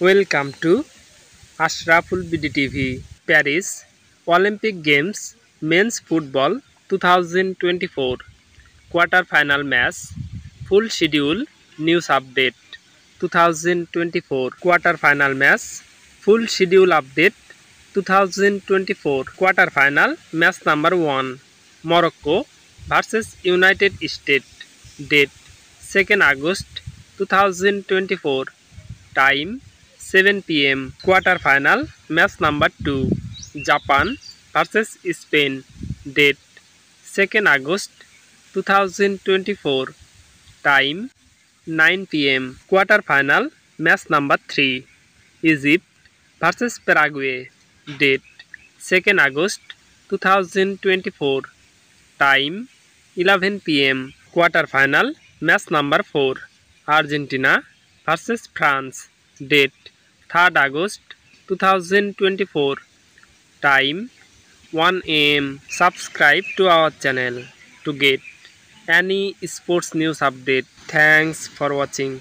Welcome to Ashraful BDTV. Paris Olympic Games Men's Football 2024 Quarter-final match. Full schedule. News update. 2024 Quarter-final match. Full schedule update. 2024 Quarter-final match number 1. Morocco versus United States. Date 2nd August 2024. Time 7 p.m. Quarter-final match number 2. Japan versus Spain. Date 2nd August 2024. Time 9 p.m. Quarter-final match number 3. Egypt versus Paraguay. Date 2nd August 2024. Time 11 p.m. Quarter-final match number 4. Argentina versus France. Date 3rd August 2024. Time 1 am. Subscribe to our channel to get any sports news update. Thanks for watching.